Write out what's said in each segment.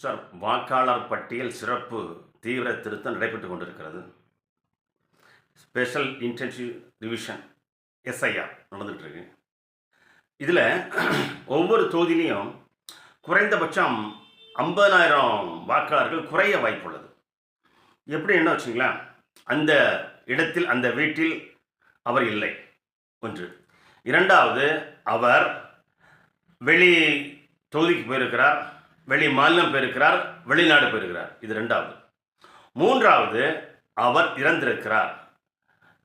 Sir, வாக்காளர் பட்டியல் சிறப்பு தீவிர திருத்தம் நடைபெற்றுக் கொண்டிருக்கிறது. ஸ்பெஷல் இன்டென்சிவ் ரிவிஷன் எஸ்ஐஆர் நடந்துகிட்டு இருக்கு. இதில் ஒவ்வொரு தொகுதியிலையும் குறைந்தபட்சம் 50,000 வாக்காளர்கள் குறைய வாய்ப்புள்ளது. எப்படி என்ன வச்சுங்களா, அந்த இடத்தில் அந்த வீட்டில் அவர் இல்லை ஒன்று. இரண்டாவது, அவர் வெளி தொகுதிக்கு போயிருக்கிறார், வெளி மாநிலம் போயிருக்கிறார், வெளிநாடு போயிருக்கிறார். இது ரெண்டாவது. மூன்றாவது, அவர் இறந்திருக்கிறார்.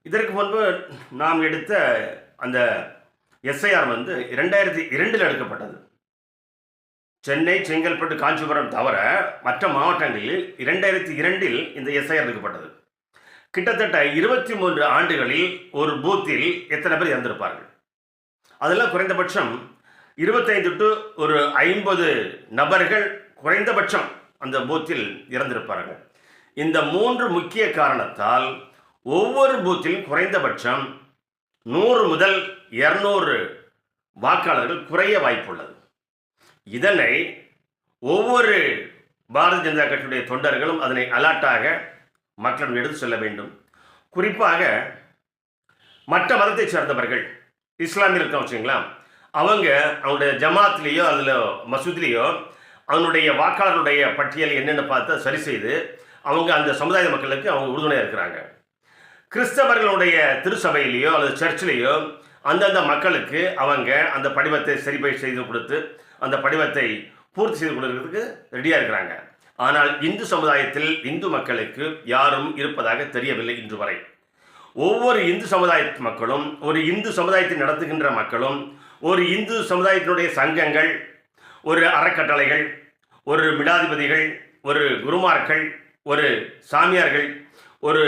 இதற்கு முன்பு நாம் எடுத்த அந்த எஸ்ஐஆர் 2002 எடுக்கப்பட்டது. சென்னை, செங்கல்பட்டு, காஞ்சிபுரம் தவிர மற்ற மாவட்டங்களில் 2002 இந்த எஸ்ஐஆர் எடுக்கப்பட்டது. கிட்டத்தட்ட 23 ஆண்டுகளில் ஒரு பூத்தில் எத்தனை பேர் இறந்திருப்பார்கள்? அதெல்லாம் குறைந்தபட்சம் 25 to 50 நபர்கள் குறைந்தபட்சம் அந்த பூத்தில் இறந்திருப்பார்கள். இந்த 3 முக்கிய காரணத்தால் ஒவ்வொரு பூத்திலும் குறைந்தபட்சம் 100 முதல் 200 வாக்காளர்கள் குறைய வாய்ப்புள்ளது. இதனை ஒவ்வொரு பாரதிய ஜனதா கட்சியுடைய தொண்டர்களும் அதனை அலர்ட்டாக மக்களிடம் எடுத்து செல்ல வேண்டும். குறிப்பாக மற்ற மதத்தை சேர்ந்தவர்கள், இஸ்லாமியர் இருக்க வச்சுங்களா, அவங்களுடைய ஜமாத்லேயோ அதில் மசூதிலேயோ அவனுடைய வாக்காளருடைய பட்டியல் என்னென்னு பார்த்து சரி செய்து அவங்க அந்த சமுதாய மக்களுக்கு அவங்க உறுதுணையாக இருக்கிறாங்க. கிறிஸ்தவர்களுடைய திருச்சபையிலேயோ அல்லது சர்ச்சிலேயோ அந்தந்த மக்களுக்கு அவங்க அந்த படிவத்தை சரிபை செய்து கொடுத்து அந்த படிவத்தை பூர்த்தி செய்து கொடுக்கறதுக்கு ரெடியாக இருக்கிறாங்க. ஆனால் இந்து சமுதாயத்தில் இந்து மக்களுக்கு யாரும் இருப்பதாக தெரியவில்லை இன்று வரை. ஒவ்வொரு இந்து சமுதாய மக்களும், ஒரு இந்து சமுதாயத்தை நடத்துகின்ற மக்களும், ஒரு இந்து சமுதாயத்தினுடைய சங்கங்கள், ஒரு அறக்கட்டளைகள், ஒரு மிடாதிபதிகள், ஒரு குருமார்கள், ஒரு சாமியார்கள், ஒரு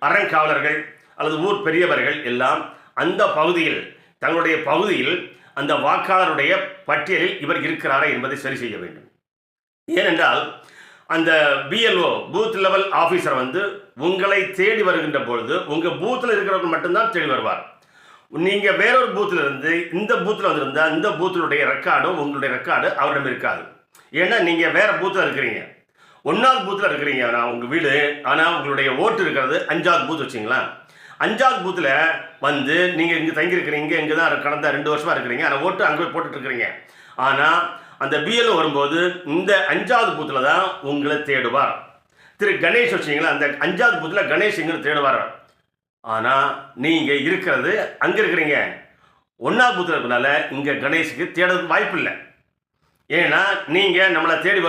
அறங்காவலர்கள் அல்லது ஊர் பெரியவர்கள் எல்லாம் அந்த பகுதியில் தங்களுடைய பகுதியில் அந்த வாக்காளருடைய பட்டியலில் இவர் இருக்கிறாரா என்பதை சரி செய்ய வேண்டும். ஏனென்றால் அந்த பிஎல்ஓ பூத் லெவல் ஆஃபீஸர் உங்களை தேடி வருகின்ற பொழுது உங்கள் பூத்தில் இருக்கிறவங்க மட்டும்தான் தேடி வருவார். நீங்கள் வேறொரு பூத்தில் இருந்து இந்த பூத்தில் வந்திருந்தால் இந்த பூத்தினுடைய ரெக்கார்டும் உங்களுடைய ரெக்கார்டு அவரிடம் இருக்காது. ஏன்னா நீங்கள் வேறு பூத்தில் இருக்கிறீங்க, 1வது பூத்தில் இருக்கிறீங்க, ஆனால் உங்கள் வீடு, ஆனால் உங்களுடைய ஓட்டு இருக்கிறது 5வது பூத் வச்சிங்களா. 5வது பூத்தில் நீங்கள் இங்கே தங்கியிருக்கிறீங்க, இங்கே தான் கடந்த 2 வருஷமாக இருக்கிறீங்க, ஆனால் ஓட்டு அங்கே போய் போட்டுட்ருக்கிறீங்க. ஆனால் அந்த பிஎல்ஓ வரும்போது இந்த 5வது பூத்தில் தான் உங்களை தேடுவார். திரு கணேஷ் வச்சிங்களா, அந்த 5வது பூத்தில் கணேஷ் இங்கே தேடுவார். ஆனால் நீங்கள் இருக்கிறது அங்கே இருக்கிறீங்க, 1வது பூத்தில் இருக்கிறனால இங்கே கணேஷுக்கு தேடுறதுக்கு வாய்ப்பு இல்லை. ஏன்னா நீங்கள் நம்மளை தேடி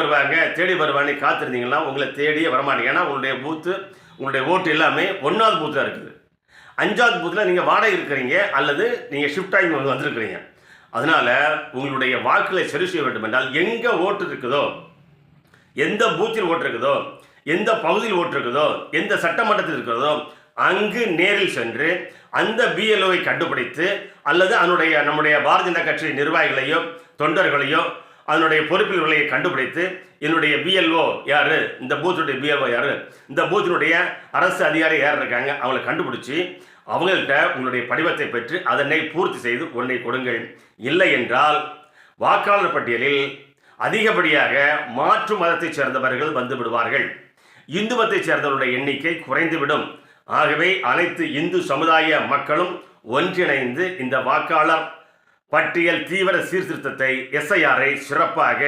வருவான்னு காத்திருந்தீங்கன்னா உங்களை தேடியே வரமாட்டீங்க. ஏன்னா உங்களுடைய பூத்து, உங்களுடைய ஓட்டு எல்லாமே 1வது பூத்தில் இருக்குது. 5வது பூத்தில் நீங்கள் வாடகை இருக்கிறீங்க அல்லது நீங்கள் ஷிஃப்ட் ஆகி வந்திருக்கிறீங்க. அதனால் உங்களுடைய வாக்குகளை சரி செய்ய வேண்டும் என்றால் எங்கே ஓட்டு இருக்குதோ, எந்த பூத்தில் ஓட்டு இருக்குதோ, எந்த பகுதியில் ஓட்டு இருக்குதோ, எந்த சட்டமன்றத்தில் இருக்கிறதோ அங்கு நேரில் சென்று அந்த பிஎல்ஓவை கண்டுபிடித்து அல்லது நம்முடைய பாரதிய ஜனதா கட்சி நிர்வாகிகளையோ தொண்டர்களையோ அதனுடைய பொறுப்பில்களையை கண்டுபிடித்து என்னுடைய பிஎல்ஓ யார், இந்த பூத்தினுடைய பிஎல்ஓ யார், இந்த பூத்தினுடைய அரசு அதிகாரி யார் இருக்காங்க, அவங்களை கண்டுபிடிச்சி அவங்கள்ட்ட உங்களுடைய படிவத்தை பெற்று அதனை பூர்த்தி செய்து உடனே கொடுங்கள். இல்லை என்றால் வாக்காளர் பட்டியலில் அதிகப்படியாக மாற்று மதத்தைச் சேர்ந்தவர்கள் வந்து விடுவார்கள். இந்து மதத்தைச் சேர்ந்தவர்களுடைய எண்ணிக்கை குறைந்துவிடும். ஆகவே அனைத்து இந்து சமுதாய மக்களும் ஒன்றிணைந்து இந்த வாக்காளர் பட்டியல் தீவிர சீர்திருத்தத்தை எஸ்ஐஆரை சிறப்பாக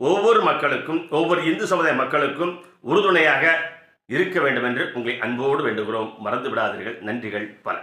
ஒவ்வொரு மக்களுக்கும், ஒவ்வொரு இந்து சமுதாய மக்களுக்கும் உறுதுணையாக இருக்க வேண்டும் என்று உங்களை அன்போடு வேண்டுகிறோம். மறந்து விடாதீர்கள். நன்றிகள் பல.